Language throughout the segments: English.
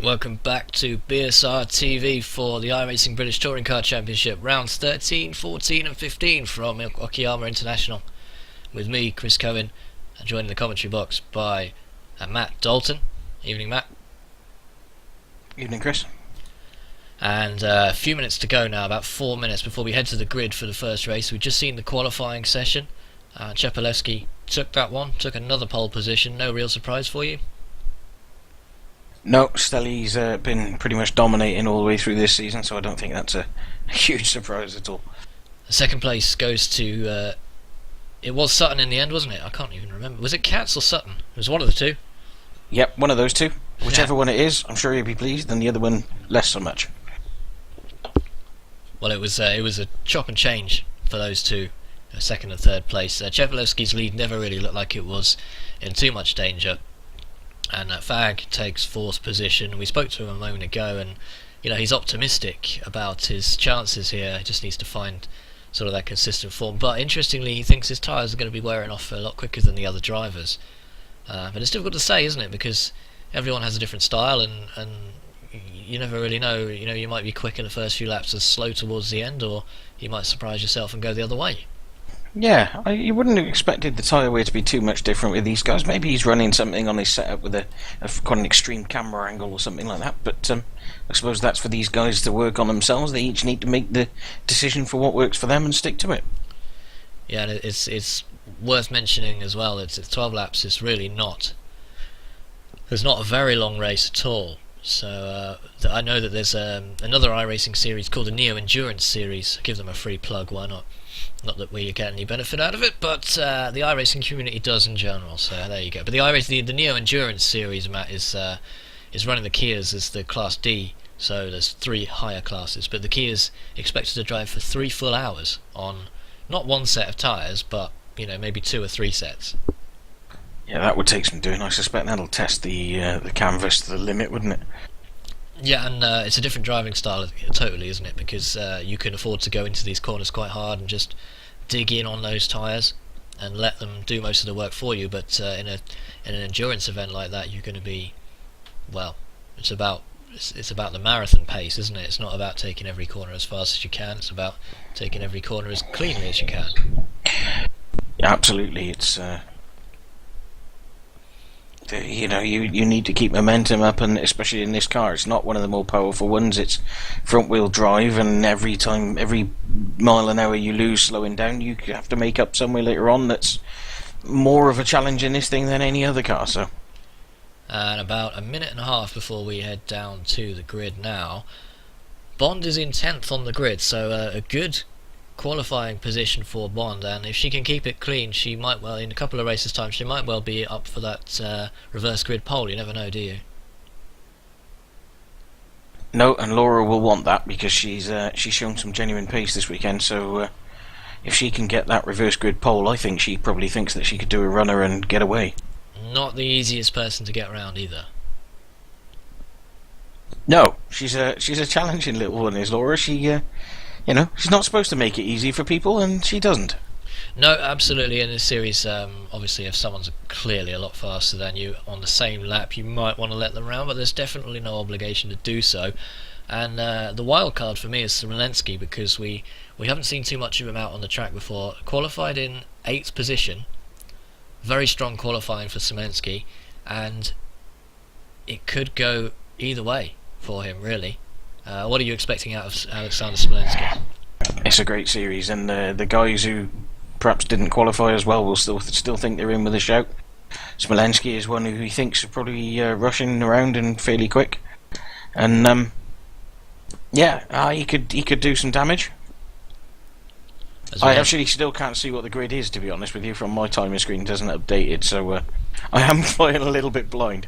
Welcome back to BSR TV for the iRacing British Touring Car Championship, rounds 13, 14 and 15 from Okayama International, with me, Chris Cohen, and joined in the commentary box by Matt Dalton. Evening, Matt. Evening, Chris. And a few minutes to go now, about 4 minutes before we head to the grid for the first race. We've just seen the qualifying session. Czepalewski took that one, took another pole position. No real surprise for you? No, Stelly's been pretty much dominating all the way through this season, so I don't think that's a huge surprise at all. The second place goes to... it was Sutton in the end, wasn't it? I can't even remember. Was it Katz or Sutton? It was one of the two. Yep, one of those two. Whichever one it is, I'm sure he'll be pleased, and the other one, less so much. Well, it was a chop and change for those two, second and third place. Czepalewski's lead never really looked like it was in too much danger. And Fag takes fourth position. We spoke to him a moment ago, and he's optimistic about his chances here. He just needs to find sort of that consistent form. But interestingly, he thinks his tyres are going to be wearing off a lot quicker than the other drivers. But it's difficult to say, isn't it? Because everyone has a different style, and you never really know. You might be quick in the first few laps and slow towards the end, or you might surprise yourself and go the other way. Yeah, you wouldn't have expected the tyre wear to be too much different with these guys. Maybe he's running something on his setup with quite an extreme camera angle or something like that. But I suppose that's for these guys to work on themselves. They each need to make the decision for what works for them and stick to it. Yeah, and it's worth mentioning as well. It's 12 laps. It's really not. There's not a very long race at all. So I know that there's another iRacing series called the Neo Endurance series. Give them a free plug. Why not? Not that we get any benefit out of it, but the iRacing community does in general. So there you go. But the Neo Endurance series, Matt, is running the Kias as the Class D. So there's 3 higher classes, but the Kia's expected to drive for 3 full hours on not one set of tyres, but maybe 2 or 3 sets. Yeah, that would take some doing. I suspect that'll test the canvas to the limit, wouldn't it? Yeah, and it's a different driving style totally, isn't it? Because you can afford to go into these corners quite hard and just dig in on those tyres and let them do most of the work for you. But in an endurance event like that, you're going to be, well, it's about the marathon pace, isn't it? It's not about taking every corner as fast as you can. It's about taking every corner as cleanly as you can. Yeah, absolutely. It's you need to keep momentum up, and especially in this car, it's not one of the more powerful ones. It's front wheel drive, and every mile an hour you lose slowing down, you have to make up somewhere later on. That's more of a challenge in this thing than any other car. So, and about a minute and a half before we head down to the grid now, Bond is in 10th on the grid, so a good qualifying position for Bond, and if she can keep it clean, she might well, in a couple of races time, she might well be up for that reverse grid pole. You never know, do you? No, and Laura will want that because she's shown some genuine pace this weekend. So if she can get that reverse grid pole, I think she probably thinks that she could do a runner and get away. Not the easiest person to get around either. No, she's a challenging little one, is Laura. She's not supposed to make it easy for people, and she doesn't. No, absolutely. In this series, obviously, if someone's clearly a lot faster than you on the same lap, you might want to let them round, but there's definitely no obligation to do so. And the wild card for me is Smolenski, because we haven't seen too much of him out on the track before. Qualified in 8th position, very strong qualifying for Smolenski, and it could go either way for him, really. What are you expecting out of Alexander Smolenski? It's a great series, and the guys who perhaps didn't qualify as well will still think they're in with a shout. Smolenski is one who he thinks is probably rushing around and fairly quick, and he could do some damage. I actually still can't see what the grid is, to be honest with you. From my timing screen, it doesn't update it, so I am flying a little bit blind.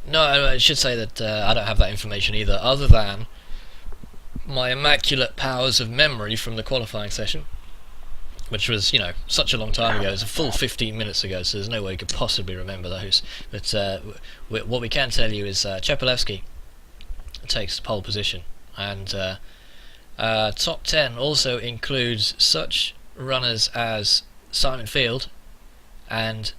No, I should say that I don't have that information either, other than my immaculate powers of memory from the qualifying session, which was, such a long time ago. It was a full 15 minutes ago, so there's no way you could possibly remember those. But what we can tell you is Czepalewski takes the pole position, and top 10 also includes such runners as Simon Field and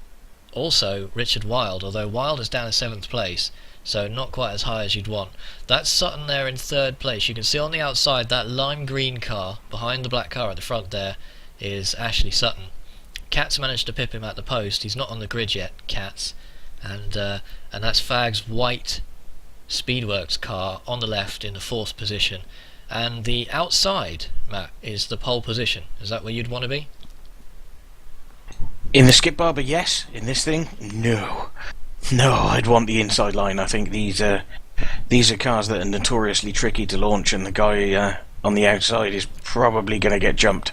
also Richard Wilde, although Wilde is down in 7th place. so not quite as high as you'd want. That's Sutton there in third place. You can see on the outside that lime green car behind the black car at the front there is Ashley Sutton. Katz managed to pip him at the post. He's not on the grid yet, Katz, and that's Fag's white Speedworks car on the left in the 4th position. And the outside, Matt, is the pole position. Is that where you'd want to be? In the skip barber, yes. In this thing, no. No, I'd want the inside line. I think these are cars that are notoriously tricky to launch, and the guy on the outside is probably going to get jumped.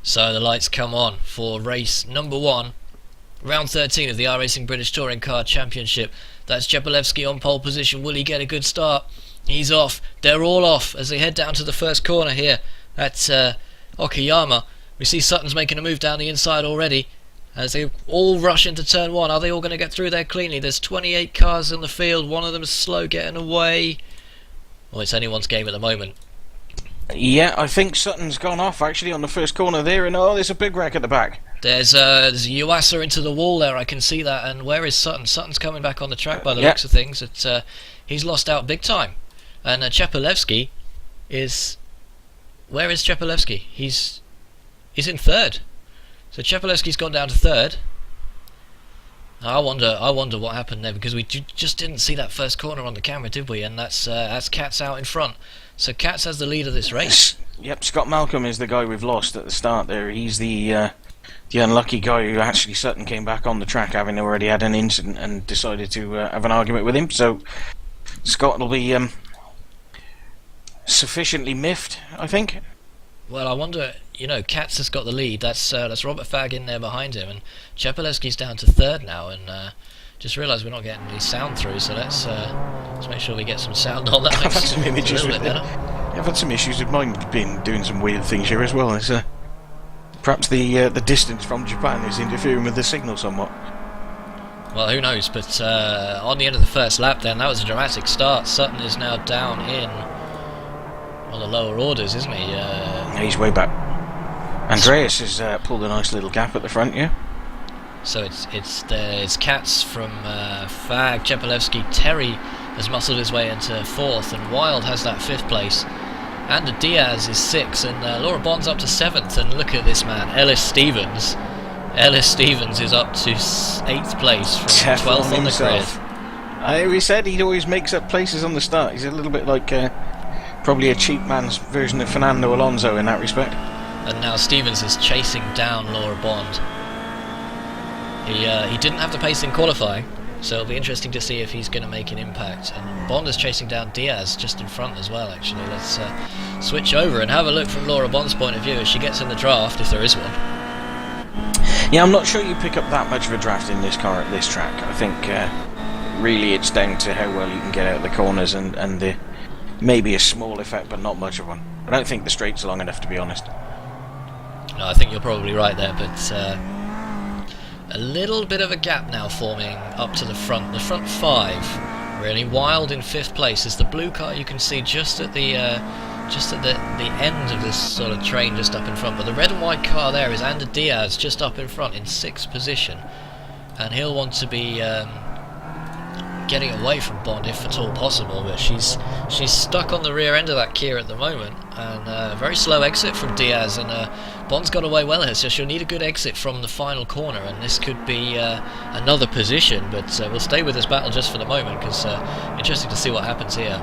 So the lights come on for race number 1, round 13 of the iRacing British Touring Car Championship. That's Jepolewski on pole position. Will he get a good start? He's off. They're all off as they head down to the first corner here at Okayama. We see Sutton's making a move down the inside already as they all rush into turn 1. Are they all going to get through there cleanly? There's 28 cars in the field. One of them is slow getting away. Well, it's anyone's game at the moment. Yeah, I think Sutton's gone off actually on the first corner there, and there's a big wreck at the back. There's a Yuasa into the wall there, I can see that. And where is Sutton? Sutton's coming back on the track by the looks of things. He's lost out big time. And Jepolewski is... Where is Jepolewski? He's in 3rd. So Jepolewski's gone down to 3rd. I wonder what happened there, because we just didn't see that first corner on the camera, did we? And that's Katz out in front. So Katz has the lead of this race. Yep, Scott Malcolm is the guy we've lost at the start there. He's the unlucky guy who actually Sutton came back on the track having already had an incident and decided to have an argument with him. So Scott will be sufficiently miffed, I think. Well, I wonder, Katz has got the lead. That's Robert Fagg in there behind him, and Jepolewski's down to 3rd now. And just realised we're not getting any sound through, so let's make sure we get some sound on that. I've had some images with it. I've had some issues with mine been doing some weird things here as well. It's perhaps the distance from Japan is interfering with the signal somewhat. Well, who knows? But on the end of the first lap, then that was a dramatic start. Sutton is now down in on the lower orders, isn't he? He's way back. Andreas has pulled a nice little gap at the front, yeah. So it's Katz from Fag, Jepolewski, Terry has muscled his way into 4th, and Wild has that 5th place. And Diaz is 6th, and Laura Bond's up to 7th. And look at this man, Ellis Stevens. Ellis Stevens is up to 8th place from 12th on the grid. We said he always makes up places on the start. He's a little bit like probably a cheap man's version of Fernando Alonso in that respect. And now Stevens is chasing down Laura Bond. He didn't have the pace in qualifying, so it'll be interesting to see if he's going to make an impact. And Bond is chasing down Diaz just in front as well, actually. Let's switch over and have a look from Laura Bond's point of view as she gets in the draft, if there is one. Yeah, I'm not sure you pick up that much of a draft in this car at this track. I think really it's down to how well you can get out of the corners and the maybe a small effect, but not much of one. I don't think the straights are long enough, to be honest. No, I think you're probably right there, but a little bit of a gap now forming up to the front 5. Really, Wild in 5th place is the blue car you can see just at the end of this sort of train, just up in front. But the red and white car there is Ander Diaz, just up in front in 6th position, and he'll want to be getting away from Bond if at all possible. But she's stuck on the rear end of that Kia at the moment, and a very slow exit from Diaz, and Bond's got away well here, so she'll need a good exit from the final corner, and this could be another position. But we'll stay with this battle just for the moment, because interesting to see what happens here.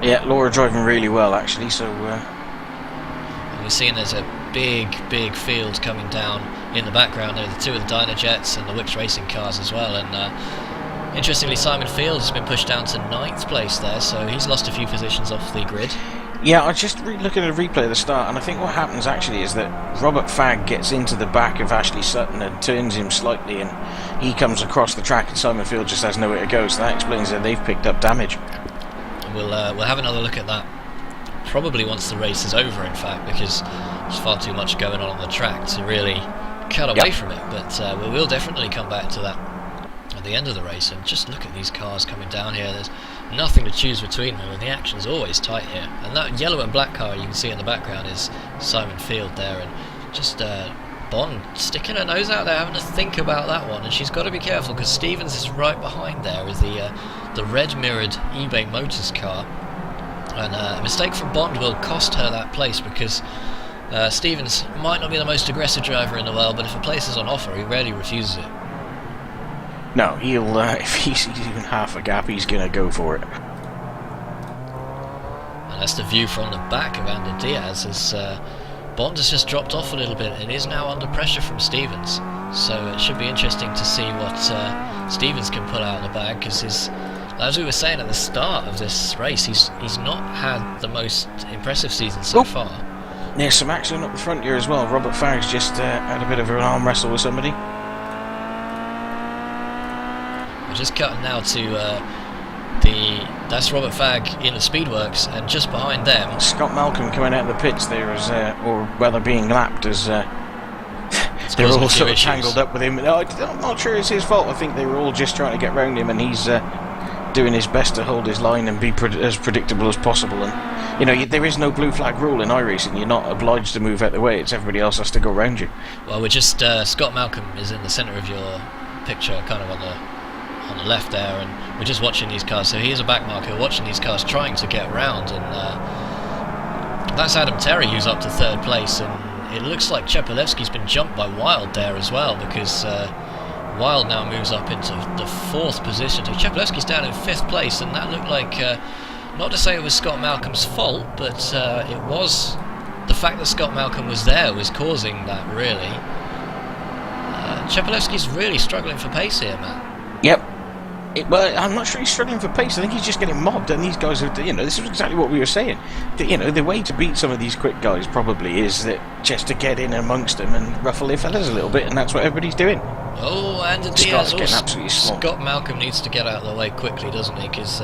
Yeah, Laura driving really well actually, so and we're seeing there's a big field coming down in the background there, the 2 of the Dynajets and the Wix Racing cars as well. And interestingly, Simon Field has been pushed down to 9th place there, so he's lost a few positions off the grid. Yeah, I just looking at a replay at the start, and I think what happens actually is that Robert Fagg gets into the back of Ashley Sutton and turns him slightly, and he comes across the track, and Simon Field just has nowhere to go, so that explains that they've picked up damage. We'll have another look at that probably once the race is over, in fact, because there's far too much going on the track to really cut away from it. But we will definitely come back to that at the end of the race. And just look at these cars coming down here. There's nothing to choose between them, and the action's always tight here. And that yellow and black car you can see in the background is Simon Field there, and just Bond sticking her nose out there, having to think about that one, and she's got to be careful because Stevens is right behind there with the red mirrored eBay Motors car, and a mistake from Bond will cost her that place because Stevens might not be the most aggressive driver in the world, but if a place is on offer, he rarely refuses it. No, he'll if he sees even half a gap, he's going to go for it. And that's the view from the back of Ander Diaz as Bond has just dropped off a little bit and is now under pressure from Stevens. So it should be interesting to see what Stevens can put out of the bag, because as we were saying at the start of this race, he's not had the most impressive season so far. There's some action up the front here as well. Robert Farag's just had a bit of an arm wrestle with somebody. We're just cutting now to that's Robert Farag in the Speedworks, and just behind them Scott Malcolm coming out of the pits there as or rather being lapped as they're all sort of tangled up with him. No, I'm not sure it's his fault. I think they were all just trying to get round him, and he's doing his best to hold his line and be as predictable as possible. And you know, there is no blue flag rule in iRacing. You're not obliged to move out the way. It's everybody else has to go round you. Well, we're just Scott Malcolm is in the centre of your picture, kind of on the left there, and we're just watching these cars. So he is a back marker watching these cars trying to get round, and that's Adam Terry, who's up to third place, and it looks like Chepalevsky's been jumped by Wild there as well, because Wild now moves up into the fourth position. So Chepalevsky's down in fifth place, and that looked like not to say it was Scott Malcolm's fault, but it was the fact that Scott Malcolm was there was causing that, really. Chepalevsky's really struggling for pace here, man. Yep. Well, I'm not sure he's struggling for pace. I think he's just getting mobbed, and these guys are, you know, this is exactly what we were saying. You know, the way to beat some of these quick guys probably is that just to get in amongst them and ruffle their feathers a little bit, and that's what everybody's doing. Oh, and Diaz. Scott Malcolm needs to get out of the way quickly, doesn't he? Because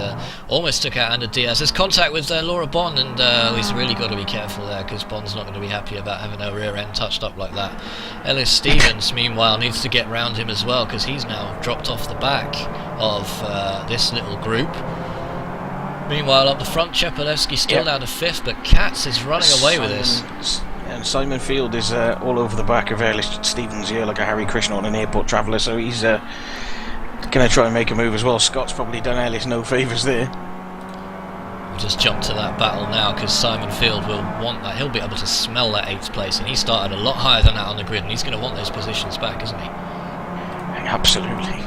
almost took out Ander Diaz. There's contact with Laura Bond, and he's really got to be careful there, because Bond's not going to be happy about having her rear end touched up like that. Ellis Stevens, meanwhile, needs to get round him as well, because he's now dropped off the back of this little group. Meanwhile, up the front, Chepalevsky still down to fifth, but Katz is running away with this. And Simon Field is all over the back of Ellis Stevens here, like a Harry Krishna on an airport traveller, so he's going to try and make a move as well. Scott's probably done Ellis no favours there. We'll just jump to that battle now, because Simon Field will want that. He'll be able to smell that 8th place, and he started a lot higher than that on the grid, and he's going to want those positions back, isn't he? Absolutely.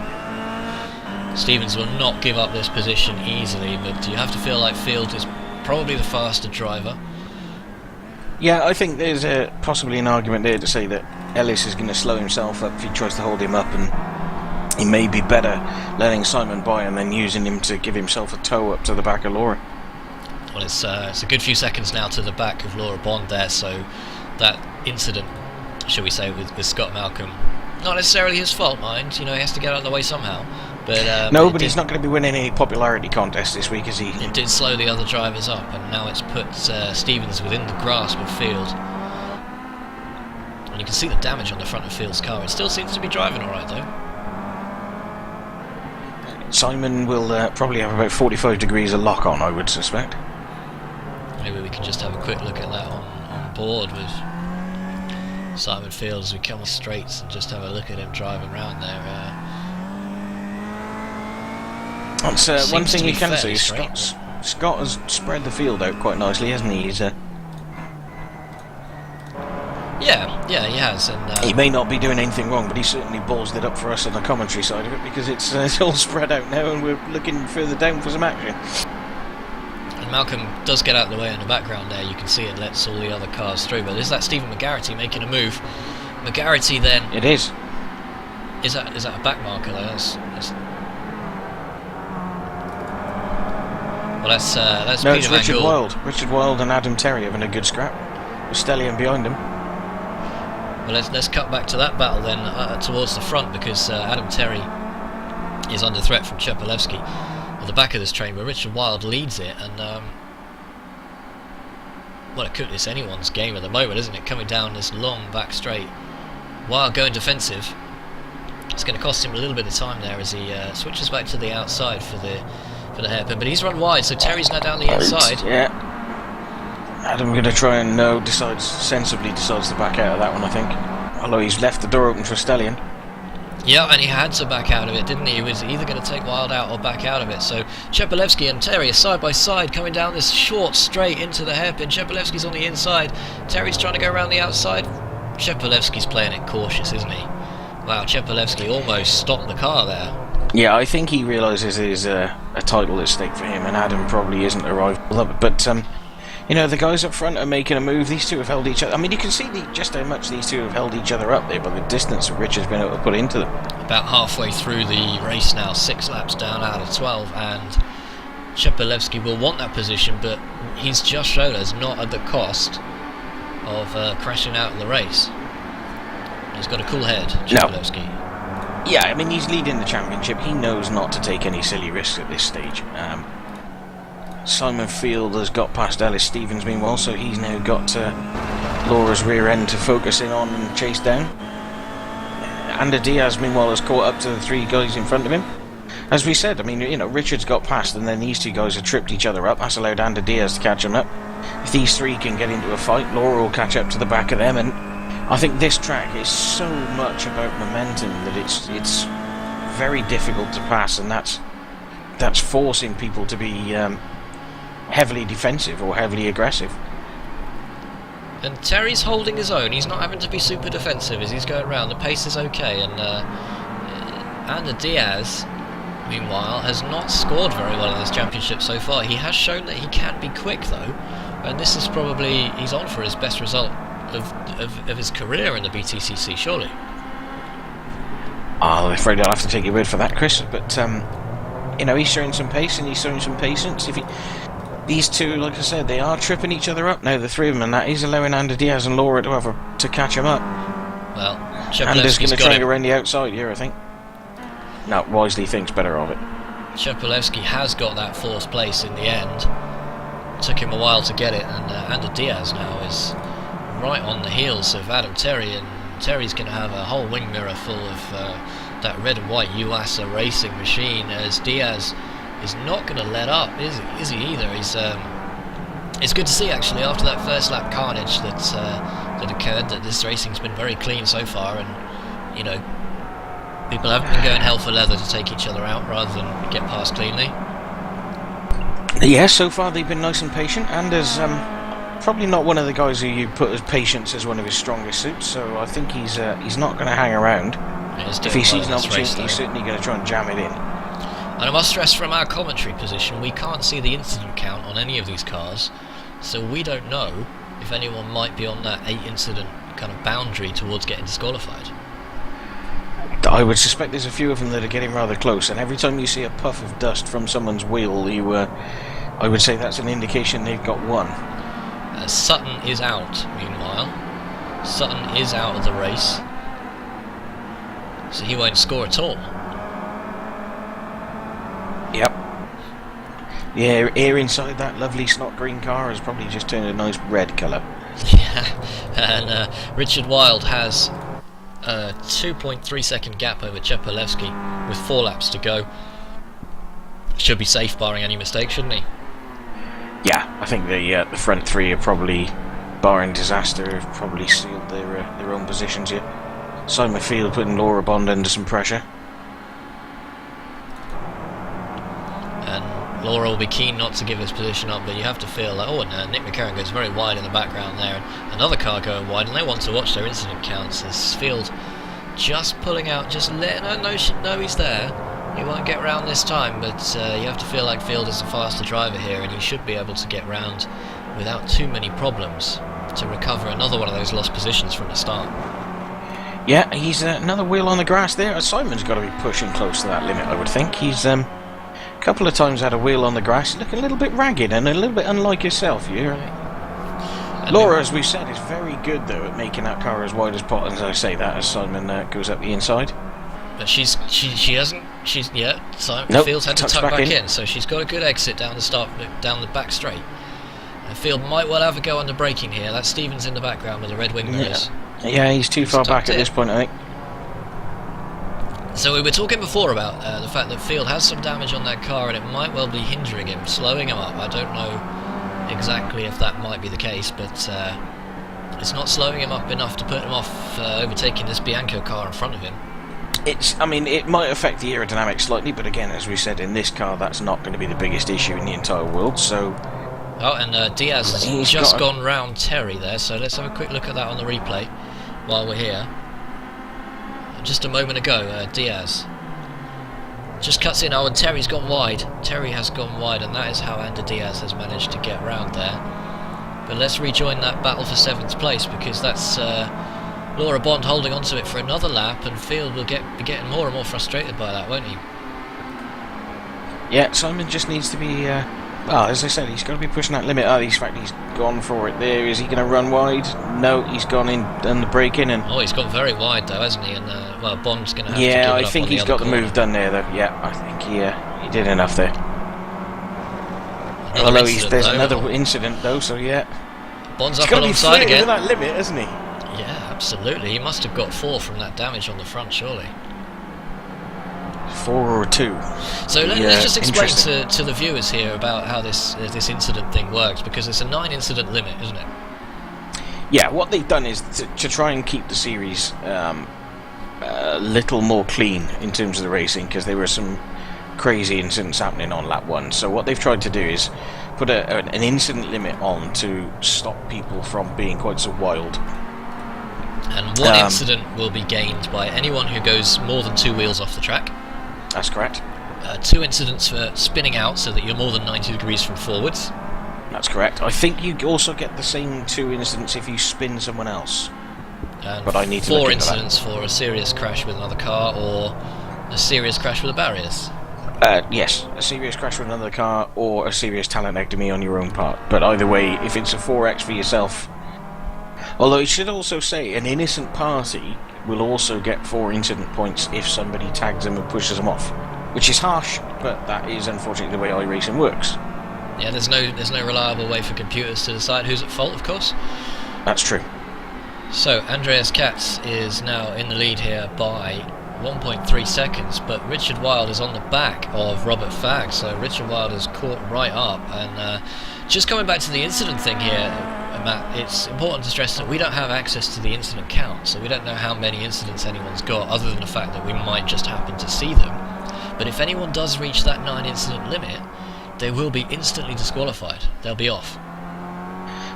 Stevens will not give up this position easily, but you have to feel like Field is probably the faster driver. Yeah, I think there's possibly an argument there to say that Ellis is going to slow himself up if he tries to hold him up, and he may be better letting Simon by and then using him to give himself a tow up to the back of Laura. Well, it's a good few seconds now to the back of Laura Bond there, so that incident, shall we say, with Scott Malcolm, not necessarily his fault, mind. You know, he has to get out of the way somehow. But no, but he's not going to be winning any popularity contests this week, is he? It did slow the other drivers up, and now it's put Stevens within the grasp of Field. And you can see the damage on the front of Field's car. It still seems to be driving alright, though. Simon will probably have about 45 degrees of lock on, I would suspect. Maybe we can just have a quick look at that on board with Simon Field as we come on straights and just have a look at him driving around there. That's one thing you can see. Scott has spread the field out quite nicely, hasn't he? He's yeah, he has. And he may not be doing anything wrong, but he certainly ballsed it up for us on the commentary side of it, because it's all spread out now, and we're looking further down for some action. And Malcolm does get out of the way in the background there. You can see it lets all the other cars through. But is that Stephen McGarity making a move? McGarity then. It is. Is that a back marker though? That's no, Peter it's Richard Van Wild. Richard Wild and Adam Terry having a good scrap. With Stellian behind him. Well, let's cut back to that battle then towards the front, because Adam Terry is under threat from Chepalevsky at the back of this train, where Richard Wild leads it, and well, it's anyone's game at the moment, isn't it? Coming down this long back straight, Wild going defensive. It's going to cost him a little bit of time there as he switches back to the outside for the hairpin, but he's run wide, so Terry's now down the inside. Yeah. Adam going to try and decides to back out of that one, I think. Although he's left the door open for Stellion. Yeah, and he had to back out of it, didn't he? He was either going to take Wild out or back out of it. So Chepalevsky and Terry are side by side coming down this short straight into the hairpin. Chepalevsky's on the inside. Terry's trying to go around the outside. Chepalevsky's playing it cautious, isn't he? Wow, Chepalevsky almost stopped the car there. Yeah, I think he realises there's a title at stake for him, and Adam probably isn't a rival. But you know, the guys up front are making a move. These two have held each other. I mean, you can see just how much these two have held each other up there by the distance that Richard's been able to put into them. About halfway through the race now, 6 laps down out of 12, and Chepalevsky will want that position, but he's just showed us not at the cost of crashing out of the race. He's got a cool head, Chepalevsky. No. Yeah, I mean, he's leading the championship. He knows not to take any silly risks at this stage. Simon Field has got past Ellis Stevens meanwhile, so he's now got Laura's rear end to focus in on and chase down. Ander Diaz meanwhile has caught up to the 3 guys in front of him. As we said, I mean, you know, Richard's got past and then these 2 guys have tripped each other up. That's allowed Ander Diaz to catch him up. If these 3 can get into a fight, Laura will catch up to the back of them, and I think this track is so much about momentum that it's very difficult to pass, and that's forcing people to be heavily defensive or heavily aggressive. And Terry's holding his own. He's not having to be super defensive as he's going around. The pace is okay, and Ander Diaz, meanwhile, has not scored very well in this championship so far. He has shown that he can be quick though, and this is probably, he's on for his best result of his career in the BTCC, surely. I'm afraid I'll have to take your word for that, Chris, but you know, he's showing some pace and he's showing some patience. These 2, like I said, they are tripping each other up now, the 3 of them, and that is allowing Ander Diaz and Laura to catch him up. Well, Ander's going to try and go around the outside here, I think. No, Wisely thinks better of it. Chepalevsky has got that 4th place in the end. Took him a while to get it, and Ander Diaz now is right on the heels of Adam Terry, and Terry's going to have a whole wing mirror full of that red and white Yuasa racing machine, as Diaz is not going to let up, is he either? It's good to see actually after that first lap carnage that occurred, that this racing's been very clean so far, and you know, people haven't been going hell for leather to take each other out rather than get past cleanly. Yeah, so far they've been nice and patient, and as probably not one of the guys who you put as patience as one of his strongest suits, so I think he's not going to hang around. If he sees an opportunity, he's certainly going to try and jam it in. And I must stress, from our commentary position, we can't see the incident count on any of these cars, so we don't know if anyone might be on that 8 incident kind of boundary towards getting disqualified. I would suspect there's a few of them that are getting rather close, and every time you see a puff of dust from someone's wheel, I would say that's an indication they've got one. Sutton is out, meanwhile. Sutton is out of the race, so he won't score at all. Yep. Yeah, air inside that lovely snot green car has probably just turned a nice red colour. Yeah, and Richard Wilde has a 2.3 second gap over Chepalevsky with 4 laps to go. Should be safe barring any mistake, shouldn't he? Yeah, I think the front 3 are probably, barring disaster, have probably sealed their own positions here. Simon Field putting Laura Bond under some pressure. And Laura will be keen not to give his position up, but you have to feel like, oh, and Nick McCarron goes very wide in the background there, and another car going wide, and they want to watch their incident counts as Field just pulling out, just letting her know he's there. He won't get round this time, but you have to feel like Field is the faster driver here, and he should be able to get round without too many problems to recover another one of those lost positions from the start. Yeah, he's another wheel on the grass there. Simon's got to be pushing close to that limit, I would think. He's a couple of times had a wheel on the grass, looking a little bit ragged and a little bit unlike himself here. Laura, as we've said, is very good though at making that car as wide as possible. As I say that, as Simon goes up the inside. But she hasn't. Simon Nope, Fields had to tuck back in, so she's got a good exit down the back straight. And Field might well have a go under braking here. That's Stevens in the background with the red wing mirrors. Yeah, he's too far back at this point, I think. So we were talking before about the fact that Field has some damage on that car, and it might well be hindering him, slowing him up. I don't know exactly if that might be the case, but It's not slowing him up enough to put him off overtaking this Bianco car in front of him. I mean, it might affect the aerodynamics slightly, but again, as we said, in this car, that's not going to be the biggest issue in the entire world, so... Oh, and Diaz has just gone round Terry there, so let's have a quick look at that on the replay while we're here. Just a moment ago, Diaz just cuts in. Oh, and Terry's gone wide. Terry has gone wide, and that is how Ander Diaz has managed to get round there. But let's rejoin that battle for 7th place, because that's Laura Bond holding onto it for another lap, and Field will be getting more and more frustrated by that, won't he? Yeah, Simon just needs to be... well, as I said, he's got to be pushing that limit. Oh, he's gone for it there. Is he going to run wide? No, he's gone in on the braking and... Oh, he's gone very wide though, hasn't he? And well, Bond's going to have to give it Yeah, up I think on he's the got other the corner. move done there, though. Yeah, I think he did enough there. Another Although incident, there's though. another incident, though, so yeah. Bond's He's up got to be alongside flirting again. with that limit, hasn't he? Yeah, absolutely. He must have got 4 from that damage on the front, surely. 4 or 2. So let's just explain to the viewers here about how this incident thing works, because it's a 9 incident limit, isn't it? Yeah, what they've done is to try and keep the series a little more clean in terms of the racing, because there were some crazy incidents happening on lap 1. So what they've tried to do is put an incident limit on to stop people from being quite so wild. And 1 incident will be gained by anyone who goes more than 2 wheels off the track. That's correct. 2 incidents for spinning out, so that you're more than 90 degrees from forwards. That's correct. I think you also get the same 2 incidents if you spin someone else. And but I need to 4 look into incidents for a serious crash with another car, or a serious crash with the barriers. Yes, a serious crash with another car, or a serious talenectomy on your own part. But either way, if it's a 4x for yourself... Although it should also say, an innocent party will also get 4 incident points if somebody tags them and pushes them off. Which is harsh, but that is unfortunately the way iRacing works. Yeah, there's no reliable way for computers to decide who's at fault, of course. That's true. So, Andreas Katz is now in the lead here by 1.3 seconds, but Richard Wilde is on the back of Robert Fagg, so Richard Wilde is caught right up. And just coming back to the incident thing here, Matt, it's important to stress that we don't have access to the incident count, so we don't know how many incidents anyone's got, other than the fact that we might just happen to see them. But if anyone does reach that 9 incident limit, they will be instantly disqualified. They'll be off.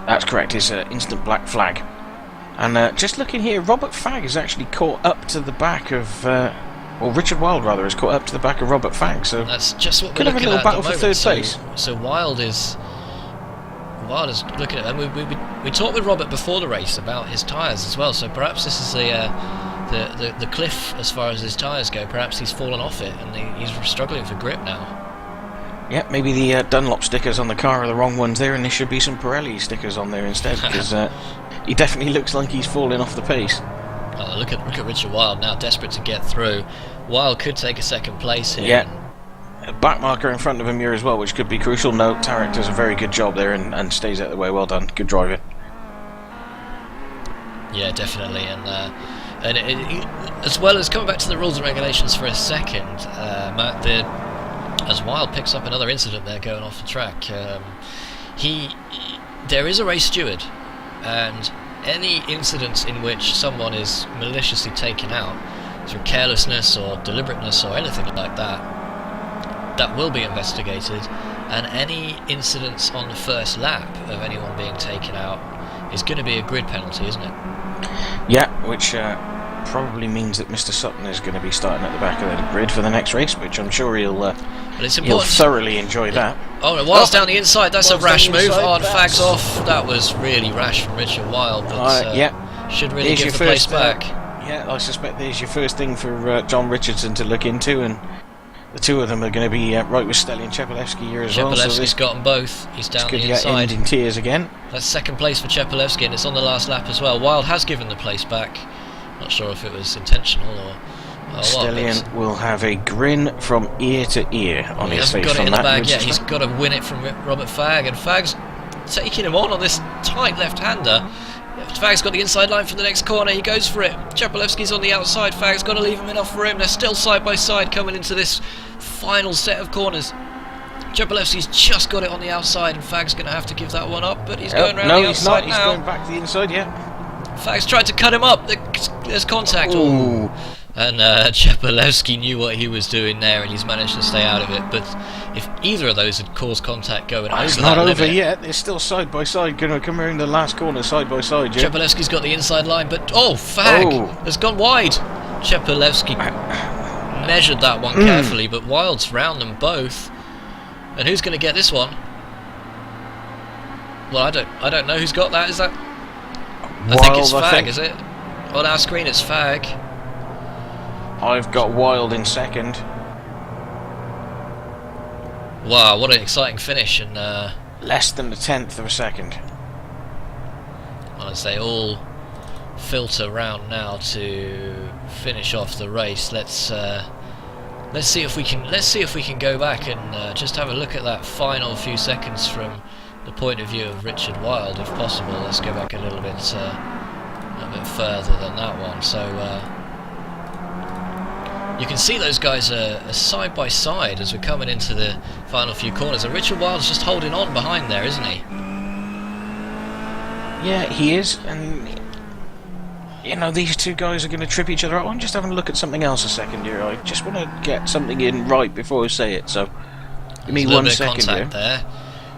That's correct, it's an instant black flag. And just looking here, Robert Fagg is actually caught up to the back of... or Richard Wilde, rather, is caught up to the back of Robert Fagg, so... That's just what we're could have a looking little at battle the for moment. 3rd place. So Wilde is looking at... And we talked with Robert before the race about his tyres as well, so perhaps this is the cliff as far as his tyres go. Perhaps he's fallen off it, and he's struggling for grip now. Yeah, maybe the Dunlop stickers on the car are the wrong ones there, and there should be some Pirelli stickers on there instead, because he definitely looks like he's falling off the pace. Oh, look at Richard Wilde now, desperate to get through. Wilde could take a 2nd place here. Yeah, a back marker in front of him here as well, which could be crucial. No, Tarek does a very good job there and stays out of the way. Well done, good driving. Yeah, definitely, and as well as coming back to the rules and regulations for a second, Matt, as Wilde picks up another incident there going off the track, there is a race steward, and any incidents in which someone is maliciously taken out through carelessness or deliberateness or anything like that will be investigated, and any incidents on the first lap of anyone being taken out is going to be a grid penalty, isn't it? Yeah, which probably means that Mr. Sutton is going to be starting at the back of the grid for the next race, which I'm sure he'll thoroughly enjoy that. Oh, no, Wilde's down the inside, that's a rash move. Oh, and Fag's Fag's off. That was really rash from Richard Wilde, but yeah. Should really give the place back. Yeah, I suspect there's your first thing for John Richardson to look into, and the two of them are going to be right with Stelly and Chepelevsky here as well. Chepelevsky's got them both. He's down the inside. End in tears again. That's 2nd place for Chepelevsky, and it's on the last lap as well. Wilde has given the place back. Not sure if it was intentional or what. Stellian will have a grin from ear to ear on his face. He hasn't got it from in the that bag yet. He's got to win it from Robert Fagg, and Fagg's taking him on this tight left-hander. Fagg's got the inside line from the next corner. He goes for it. Chepelevsky's on the outside. Fagg's got to leave him enough room. They're still side by side coming into this final set of corners. Chepelevsky's just got it on the outside, and Fag's going to have to give that one up, but he's going around no, the he's not. outside He's now. going back to the inside, yeah. Fag's tried to cut him up. There's contact. Ooh. And Chepelevsky knew what he was doing there, and he's managed to stay out of it. But if either of those had caused contact going over it's that not over limit, yet. They're still side by side. Going to come around the last corner side by side. Yeah? Chepelevsky's got the inside line, but Fag has gone wide. Chepelevsky measured that one carefully, but Wild's round them both. And who's going to get this one? Well, I don't know who's got that. Is that? I think it's Fag. Is it? On our screen, it's Fag. I've got Wild in second. Wow, what an exciting finish, and less than a tenth of a second. Well, as they all filter round now to finish off the race, let's see if we can go back and just have a look at that final few seconds from the point of view of Richard Wild, if possible. Let's go back a little bit further than that one. So. You can see those guys are side by side as we're coming into the final few corners, and Richard Wild's just holding on behind there, isn't he? Yeah, he is, and you know, these two guys are going to trip each other up. I'm just having a look at something else a second here. I just want to get something in right before I say it, so give me 1 second here. There.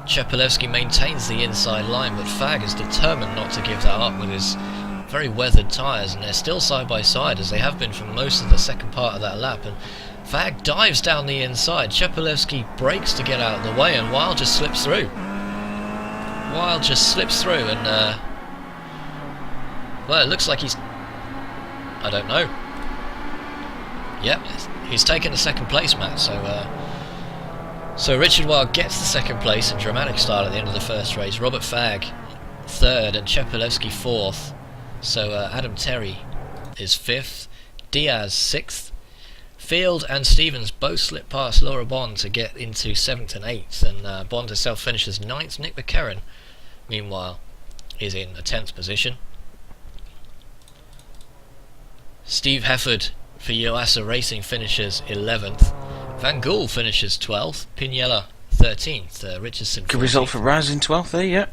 Chepelevsky maintains the inside line, but Fag is determined not to give that up with his very weathered tyres, and they're still side by side as they have been for most of the second part of that lap. And Fag dives down the inside. Chepelevsky brakes to get out of the way, and Wild just slips through. And well, it looks like he's, I don't know. Yep, he's taken the second place, Matt. So Richard Wild gets the second place in dramatic style at the end of the first race. Robert Fag third, and Chepelevsky fourth. So Adam Terry is fifth, Diaz sixth, Field and Stevens both slip past Laura Bond to get into seventh and eighth, and Bond herself finishes ninth. Nick McCarron, meanwhile, is in the 10th position. Steve Hefford for Yoasa Racing finishes 11th, Van Gool finishes 12th, Piniella 13th, Richardson 14th. Good result for Raz in 12th there, yeah.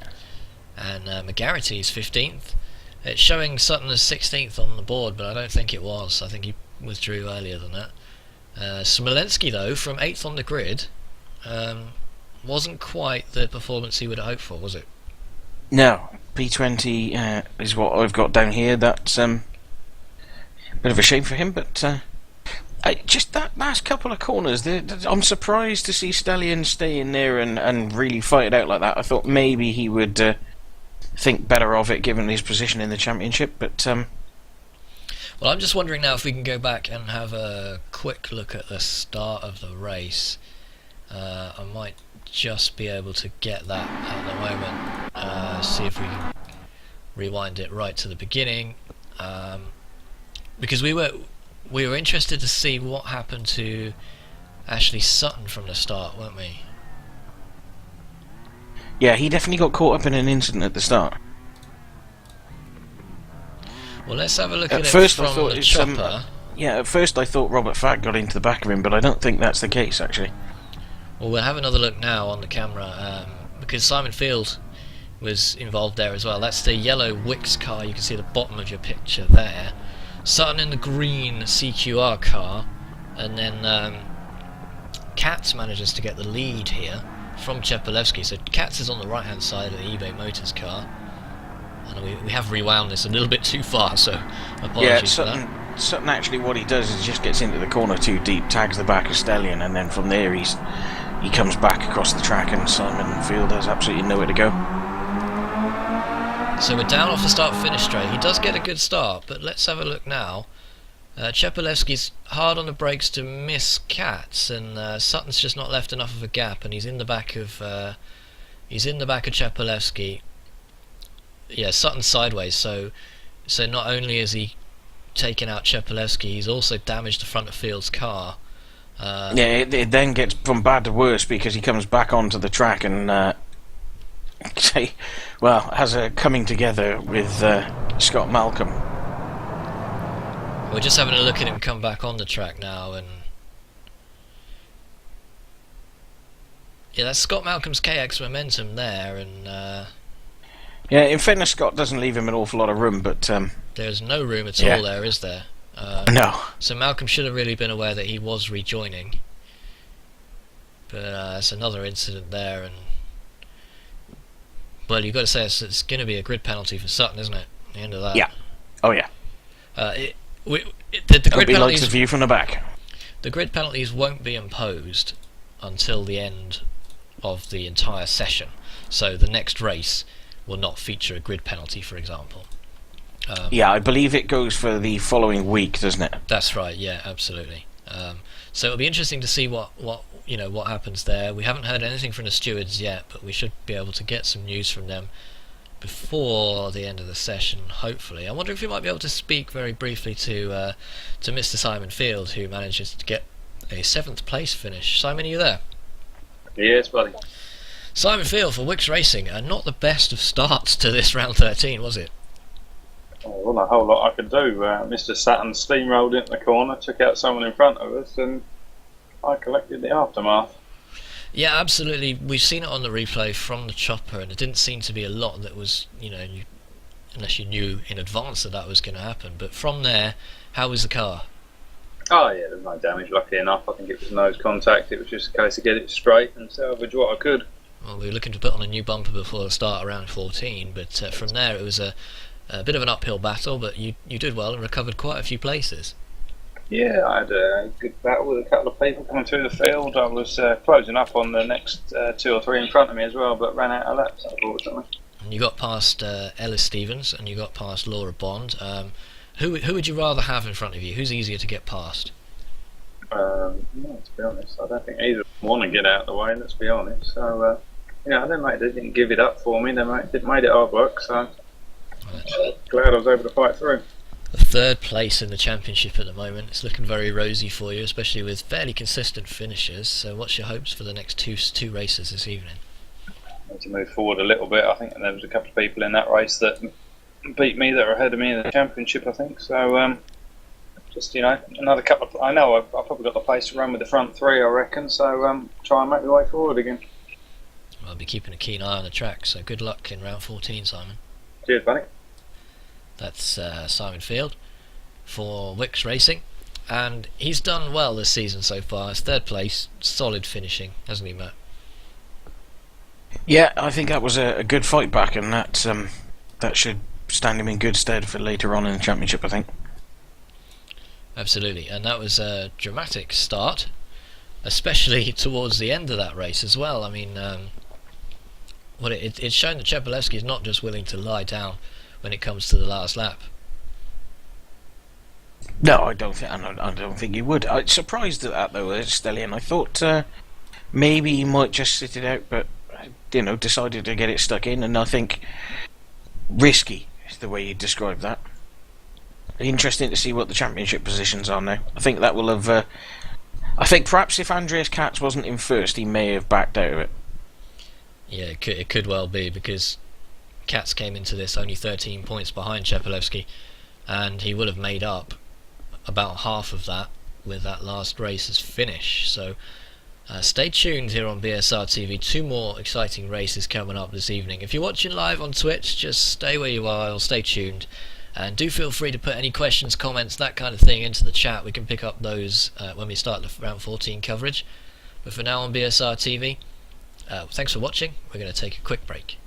And McGarity is 15th. It's showing Sutton as 16th on the board, but I don't think it was. I think he withdrew earlier than that. Smolensky, though, from 8th on the grid, wasn't quite the performance he would have hoped for, was it? No, P20 is what I've got down here. That's a bit of a shame for him, but just that last couple of corners, I'm surprised to see Stallion stay in there and really fight it out like that. I thought maybe he would think better of it given his position in the championship, but well, I'm just wondering now if we can go back and have a quick look at the start of the race. I might just be able to get that at the moment. See if we can rewind it right to the beginning, because we were interested to see what happened to Ashley Sutton from the start, weren't we? Yeah, he definitely got caught up in an incident at the start. Well, let's have a look at first it from I thought the chopper. Yeah, at first I thought Robert Fag got into the back of him, but I don't think that's the case, actually. Well, we'll have another look now on the camera, because Simon Field was involved there as well. That's the yellow Wix car. You can see the bottom of your picture there. Sutton in the green CQR car, and then Katz manages to get the lead here from Chepelevsky. So Katz is on the right hand side of the eBay Motors car, and we have rewound this a little bit too far, so apologies for that. Sutton actually, what he does is just gets into the corner too deep, tags the back of Stallion, and then from there he comes back across the track, and Simon Field has absolutely nowhere to go. So we're down off the start-finish straight. He does get a good start, but let's have a look now. Chepelevsky's hard on the brakes to miss Katz, and Sutton's just not left enough of a gap, and he's in the back of Chepelevsky. Yeah, Sutton's sideways, so not only is he taken out Chepelevsky, he's also damaged the front of Field's car. Yeah, it then gets from bad to worse because he comes back onto the track and has a coming together with Scott Malcolm. We're just having a look at him come back on the track now, and Yeah, that's Scott Malcolm's KX momentum there, and Yeah, in fairness, Scott doesn't leave him an awful lot of room, but there's no room at yeah. all there, is there? No. So Malcolm should have really been aware that he was rejoining. But it's another incident there, and well, you've got to say it's going to be a grid penalty for Sutton, isn't it? At the end of that. Yeah. Oh yeah. The It'll grid be like the penalties. view from the back. The grid penalties won't be imposed until the end of the entire session. So the next race will not feature a grid penalty, for example. Yeah, I believe it goes for the following week, doesn't it? That's right. Yeah, absolutely. So it'll be interesting to see what happens there. We haven't heard anything from the stewards yet, but we should be able to get some news from them before the end of the session, hopefully. I wonder if you might be able to speak very briefly to Mr. Simon Field, who manages to get a 7th place finish. Simon, are you there? Yes, buddy. Simon Field for Wicks Racing, and not the best of starts to this round 13, was it? Oh, well, a whole lot I could do. Mr. Saturn steamrolled into the corner, took out someone in front of us, and I collected the aftermath. Yeah, absolutely. We've seen it on the replay from the chopper, and it didn't seem to be a lot that was, unless you knew in advance that was going to happen. But from there, how was the car? Oh yeah, there's no damage, lucky enough. I think it was nose contact. It was just a case of get it straight and salvage what I could. Well, we were looking to put on a new bumper before the start around 14, but from there it was a bit of an uphill battle, but you did well and recovered quite a few places. Yeah, I had a good battle with a couple of people coming through the field. I was closing up on the next 2 or 3 in front of me as well, but ran out of laps, unfortunately. And you got past Ellis Stevens, and you got past Laura Bond. Who would you rather have in front of you? Who's easier to get past? No, to be honest, I don't think either of them want to get out of the way, let's be honest. So, they didn't give it up for me. They made it hard work, so glad I was able to fight through. The 3rd place in the championship at the moment. It's looking very rosy for you, especially with fairly consistent finishes. So what's your hopes for the next two races this evening? I need to move forward a little bit. I think there was a couple of people in that race that beat me that are ahead of me in the championship, I think. So just another couple of... I know I've probably got the pace to run with the front 3, I reckon. So try and make my way forward again. Well, I'll be keeping a keen eye on the track, so good luck in round 14, Simon. Cheers, buddy. That's Simon Field for Wicks Racing, and he's done well this season so far. It's 3rd place, solid finishing, hasn't he, Matt? Yeah, I think that was a good fight back, and that should stand him in good stead for later on in the championship, I think. Absolutely, and that was a dramatic start, especially towards the end of that race as well. I mean, it's shown that Chepelewski is not just willing to lie down when it comes to the last lap. No, I don't think he would. I'm surprised at that though, Stellian. I thought maybe he might just sit it out, but decided to get it stuck in, and I think risky is the way you describe that. Interesting to see what the championship positions are now. I think that will have. I think perhaps if Andreas Katz wasn't in first, he may have backed out of it. Yeah, it could well be, because Katz came into this only 13 points behind Chepelewski, and he would have made up about half of that with that last race's finish. So stay tuned here on BSR TV. 2 more exciting races coming up this evening. If you're watching live on Twitch, just stay where you are or stay tuned, and do feel free to put any questions, comments, that kind of thing into the chat. We can pick up those when we start the round 14 coverage. But for now on BSR TV, thanks for watching. We're going to take a quick break.